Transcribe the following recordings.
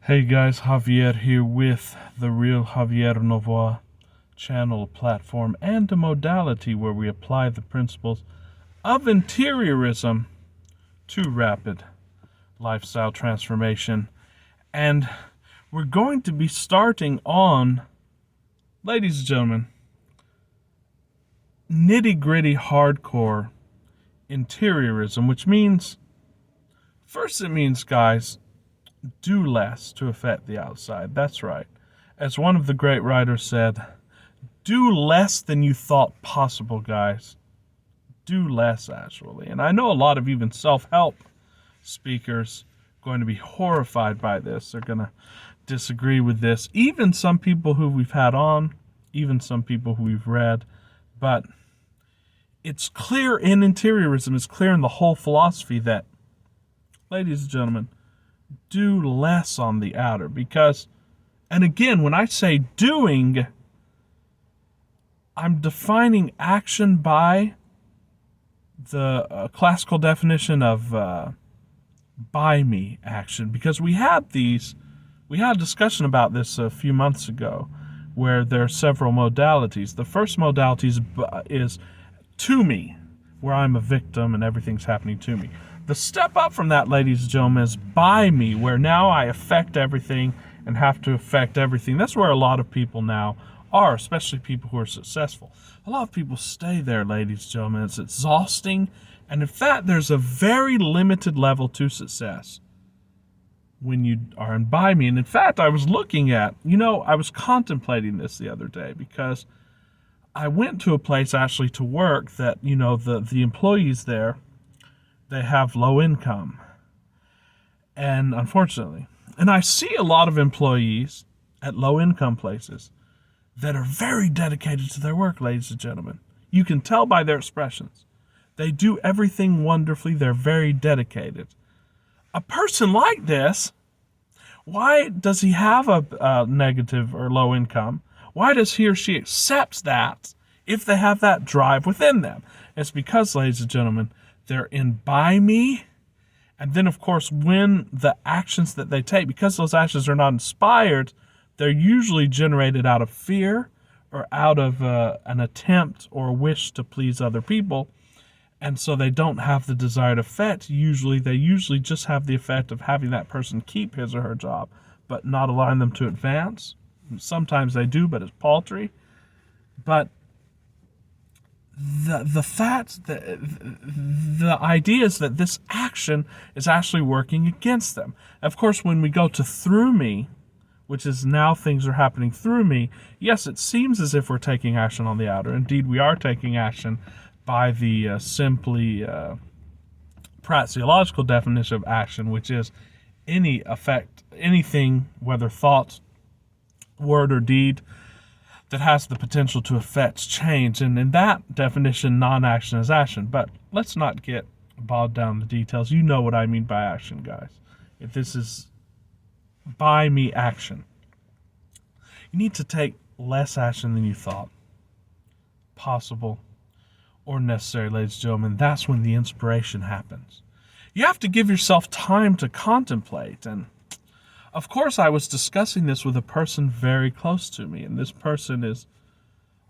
Hey guys, Javier here with the Real Javier Novoa channel, platform, and a modality where we apply the principles of interiorism to rapid lifestyle transformation. And we're going to be starting on, ladies and gentlemen, nitty-gritty hardcore interiorism, which means, first it means, guys, do less to affect the outside. That's right. As one of the great writers said, do less than you thought possible, guys. Do less, actually. And I know a lot of even self-help speakers are going to be horrified by this. They're going to disagree with this. Even some people who we've had on, even some people who we've read. But it's clear in interiorism, it's clear in the whole philosophy that, ladies and gentlemen, do less on the outer. Because, and again, when I say doing, I'm defining action by the classical definition of by me action. Because we had a discussion about this a few months ago, where there are several modalities. The first modality is to me, where I'm a victim and everything's happening to me. The step up from that, ladies and gentlemen, is by me, where now I affect everything and have to affect everything. That's where a lot of people now are, especially people who are successful. A lot of people stay there, ladies and gentlemen. It's exhausting. And in fact, there's a very limited level to success when you are in by me. And in fact, I was looking at, I was contemplating this the other day, because I went to a place actually to work that, the employees there, they have low income. And unfortunately, and I see a lot of employees at low income places that are very dedicated to their work, ladies and gentlemen. You can tell by their expressions. They do everything wonderfully. They're very dedicated. A person like this, why does he have a negative or low income? Why does he or she accept that if they have that drive within them? It's because, ladies and gentlemen, they're in by me. And then, of course, when the actions that they take, because those actions are not inspired, they're usually generated out of fear or out of an attempt or wish to please other people. And so they don't have the desired effect. They usually just have the effect of having that person keep his or her job, but not allowing them to advance. Sometimes they do, but it's paltry. But the idea is that this action is actually working against them. Of course, when we go to through me, which is now things are happening through me, yes, it seems as if we're taking action on the outer. Indeed, we are taking action by the simply praxeological definition of action, which is any effect, anything, whether thought, word, or deed, that has the potential to affect change. And in that definition, non-action is action. But let's not get bogged down in the details. You know what I mean by action, guys. If this is by me action, you need to take less action than you thought possible or necessary, ladies and gentlemen. That's when the inspiration happens. You have to give yourself time to contemplate. And of course, I was discussing this with a person very close to me, and this person is,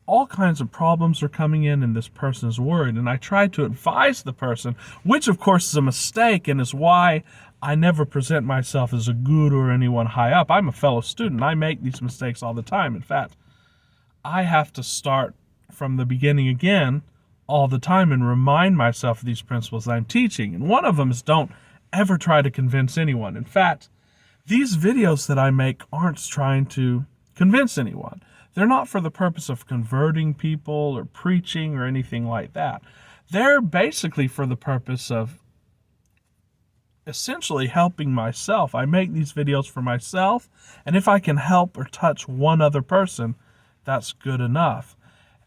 all kinds of problems are coming in, and this person is worried. And I tried to advise the person, which of course is a mistake, and is why I never present myself as a guru or anyone high up. I'm a fellow student. I make these mistakes all the time. In fact, I have to start from the beginning again all the time and remind myself of these principles I'm teaching. And one of them is don't ever try to convince anyone. In fact, these videos that I make aren't trying to convince anyone. They're not for the purpose of converting people or preaching or anything like that. They're basically for the purpose of essentially helping myself. I make these videos for myself, and if I can help or touch one other person, that's good enough.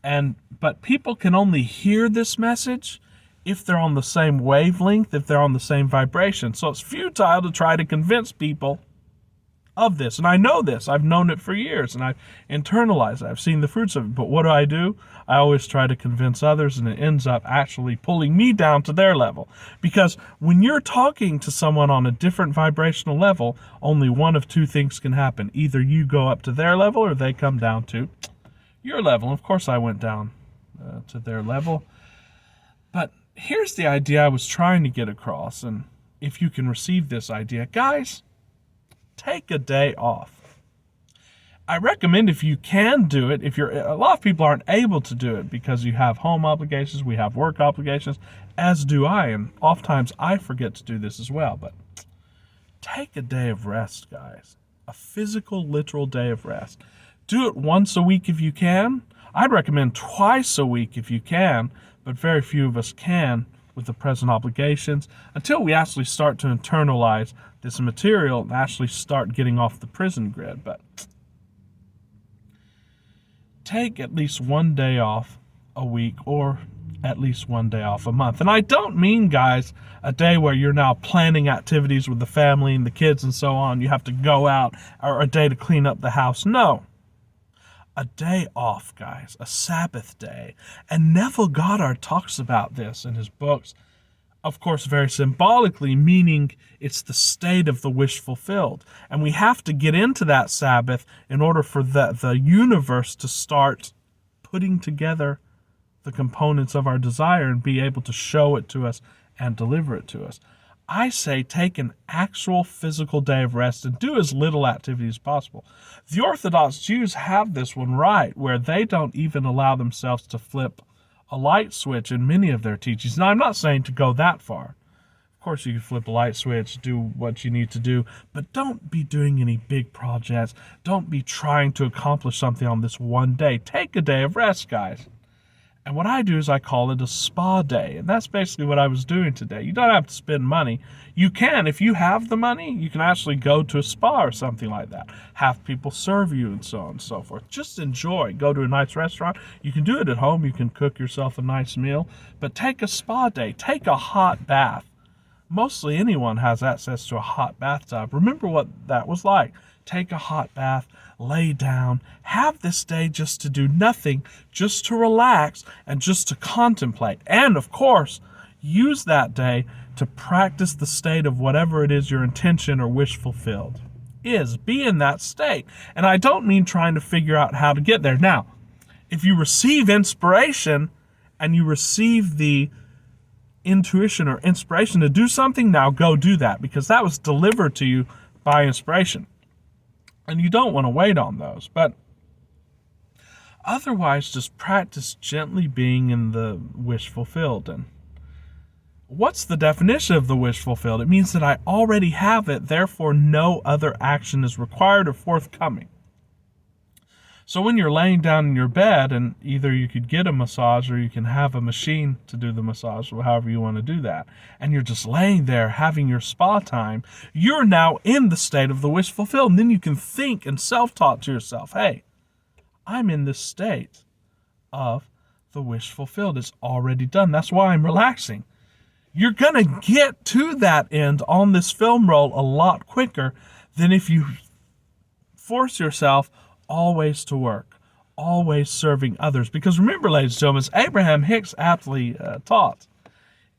But people can only hear this message if they're on the same wavelength, if they're on the same vibration. So it's futile to try to convince people of this. And I know this. I've known it for years, and I've internalized it. I've seen the fruits of it. But what do? I always try to convince others, and it ends up actually pulling me down to their level. Because when you're talking to someone on a different vibrational level, only one of two things can happen. Either you go up to their level, or they come down to your level. And of course, I went down to their level. But here's the idea I was trying to get across. And if you can receive this idea, guys, take a day off. I recommend, if you can do it, a lot of people aren't able to do it because you have home obligations, we have work obligations, as do I, and oftentimes I forget to do this as well. But take a day of rest, guys. A physical, literal day of rest. Do it once a week if you can. I'd recommend twice a week if you can, but very few of us can with the present obligations until we actually start to internalize this material and actually start getting off the prison grid. But take at least one day off a week, or at least one day off a month. And I don't mean, guys, a day where you're now planning activities with the family and the kids and so on. You have to go out, or a day to clean up the house. No. A day off, guys. A Sabbath day. And Neville Goddard talks about this in his books. Of course, very symbolically, meaning it's the state of the wish fulfilled. And we have to get into that Sabbath in order for the universe to start putting together the components of our desire and be able to show it to us and deliver it to us. I say take an actual physical day of rest and do as little activity as possible. The Orthodox Jews have this one right, where they don't even allow themselves to flip a light switch in many of their teachings. Now, I'm not saying to go that far. Of course, you can flip a light switch, do what you need to do, but don't be doing any big projects. Don't be trying to accomplish something on this one day. Take a day of rest, guys. And what I do is I call it a spa day. And that's basically what I was doing today. You don't have to spend money. You can, if you have the money, you can actually go to a spa or something like that. Have people serve you and so on and so forth. Just enjoy. Go to a nice restaurant. You can do it at home. You can cook yourself a nice meal. But take a spa day. Take a hot bath. Mostly anyone has access to a hot bathtub. Remember what that was like. Take a hot bath, lay down, have this day just to do nothing, just to relax and just to contemplate. And of course, use that day to practice the state of whatever it is your intention or wish fulfilled is. Be in that state. And I don't mean trying to figure out how to get there. Now, if you receive inspiration and you receive the intuition or inspiration to do something, now go do that, because that was delivered to you by inspiration. And you don't want to wait on those. But otherwise, just practice gently being in the wish fulfilled. And what's the definition of the wish fulfilled? It means that I already have it, therefore no other action is required or forthcoming. So when you're laying down in your bed, and either you could get a massage or you can have a machine to do the massage, or however you want to do that, and you're just laying there having your spa time, you're now in the state of the wish fulfilled. And then you can think and self-talk to yourself, hey, I'm in this state of the wish fulfilled. It's already done. That's why I'm relaxing. You're going to get to that end on this film roll a lot quicker than if you force yourself always to work, always serving others. Because remember, ladies and gentlemen, as Abraham Hicks aptly taught,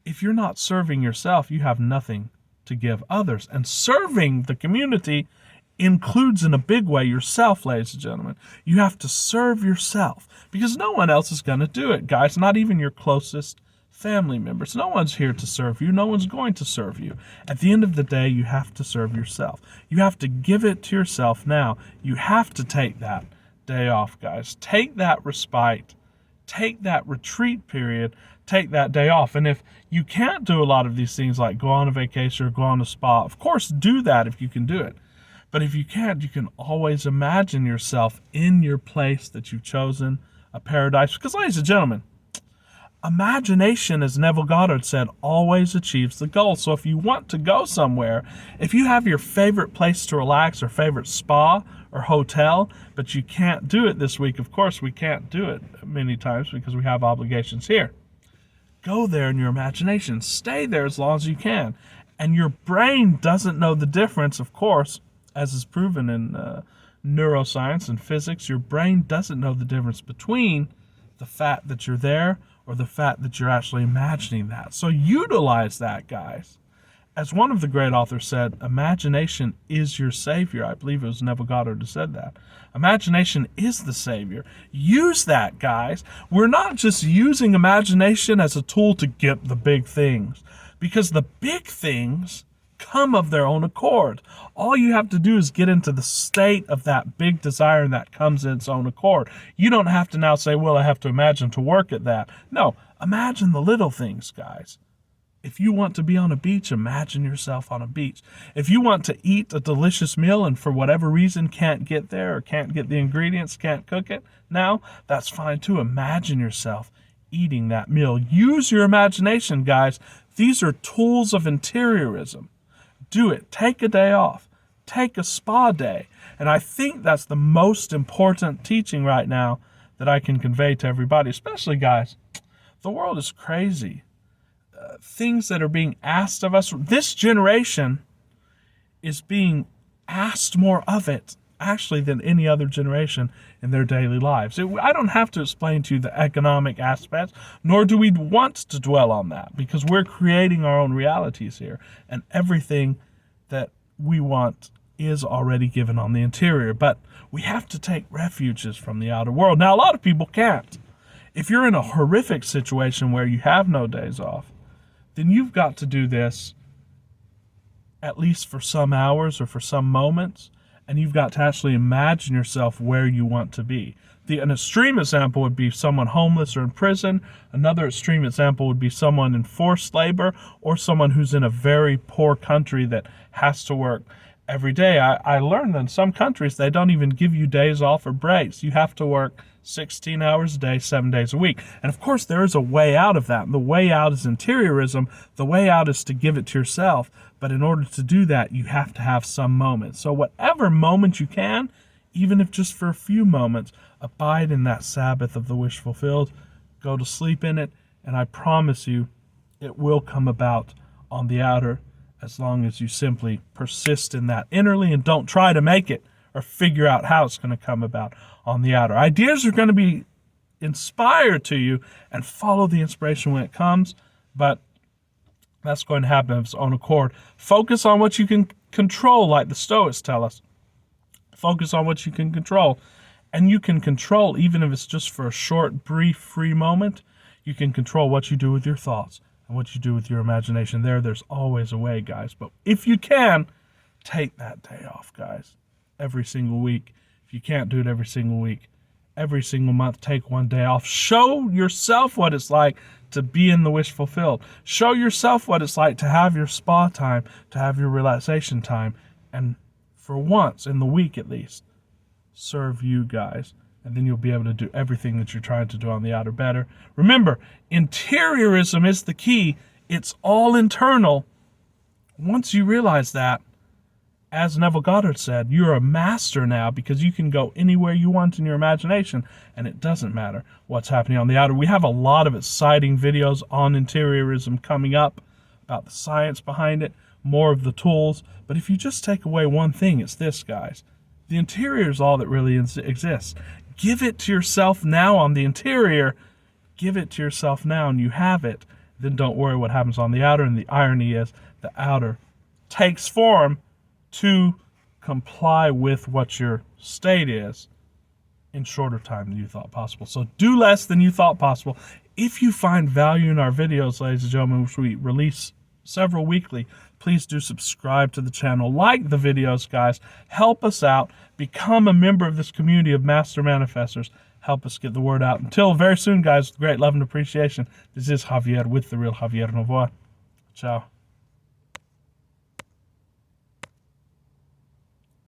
if you're not serving yourself, you have nothing to give others. And serving the community includes in a big way yourself, ladies and gentlemen. You have to serve yourself, because no one else is going to do it, guys, not even your closest family members. No one's here to serve you. No one's going to serve you. At the end of the day, you have to serve yourself. You have to give it to yourself now. You have to take that day off, guys. Take that respite. Take that retreat period. Take that day off. And if you can't do a lot of these things, like go on a vacation or go on a spa, of course, do that if you can do it. But if you can't, you can always imagine yourself in your place that you've chosen, a paradise. Because, ladies and gentlemen, imagination, as Neville Goddard said, always achieves the goal. So if you want to go somewhere, if you have your favorite place to relax or favorite spa or hotel, but you can't do it this week, of course we can't do it many times because we have obligations here. Go there in your imagination. Stay there as long as you can. And your brain doesn't know the difference, of course, as is proven in neuroscience and physics, your brain doesn't know the difference between the fact that you're there or the fact that you're actually imagining that. So utilize that, guys. As one of the great authors said, imagination is your savior. I believe it was Neville Goddard who said that. Imagination is the savior. Use that, guys. We're not just using imagination as a tool to get the big things, because the big things come of their own accord. All you have to do is get into the state of that big desire, and that comes in its own accord. You don't have to now say, well, I have to imagine to work at that. No, imagine the little things, guys. If you want to be on a beach, imagine yourself on a beach. If you want to eat a delicious meal and for whatever reason can't get there or can't get the ingredients, can't cook it now, that's fine too. Imagine yourself eating that meal. Use your imagination, guys. These are tools of interiorism. Do it. Take a day off. Take a spa day. And I think that's the most important teaching right now that I can convey to everybody, especially guys. The world is crazy. Things that are being asked of us. This generation is being asked more of it, actually, than any other generation in their daily lives. I don't have to explain to you the economic aspects, nor do we want to dwell on that, because we're creating our own realities here, and everything that we want is already given on the interior. But we have to take refuges from the outer world. Now, a lot of people can't. If you're in a horrific situation where you have no days off, then you've got to do this at least for some hours or for some moments, and you've got to actually imagine yourself where you want to be. An extreme example would be someone homeless or in prison. Another extreme example would be someone in forced labor, or someone who's in a very poor country that has to work every day. I learned that in some countries they don't even give you days off or breaks. You have to work 16 hours a day, 7 days a week. And of course, there is a way out of that. And the way out is interiorism. The way out is to give it to yourself. But in order to do that, you have to have some moments. So whatever moment you can, even if just for a few moments, abide in that Sabbath of the wish fulfilled. Go to sleep in it. And I promise you, it will come about on the outer, as long as you simply persist in that innerly and don't try to make it or figure out how it's going to come about on the outer. Ideas are going to be inspired to you, and follow the inspiration when it comes, but that's going to happen of its own accord. Focus on what you can control, like the Stoics tell us. Focus on what you can control, and you can control, even if it's just for a short, brief, free moment, you can control what you do with your thoughts and what you do with your imagination. There's always a way, guys. But if you can, take that day off, guys, every single week. If you can't do it every single week, every single month, take one day off. Show yourself what it's like to be in the wish fulfilled. Show yourself what it's like to have your spa time, to have your relaxation time, and for once in the week at least, serve you guys. And then you'll be able to do everything that you're trying to do on the outer better. Remember, interiorism is the key. It's all internal. Once you realize that, as Neville Goddard said, you're a master now, because you can go anywhere you want in your imagination, and it doesn't matter what's happening on the outer. We have a lot of exciting videos on interiorism coming up, about the science behind it, more of the tools. But if you just take away one thing, it's this, guys. The interior is all that really exists. Give it to yourself now on the interior. Give it to yourself now, and you have it. Then don't worry what happens on the outer. And the irony is, the outer takes form to comply with what your state is in shorter time than you thought possible. So do less than you thought possible. If you find value in our videos, ladies and gentlemen, which we release several weekly, please do subscribe to the channel. Like the videos, guys. Help us out. Become a member of this community of Master Manifestors. Help us get the word out. Until very soon, guys, with great love and appreciation, this is Javier with The Real Javier Novoa. Ciao.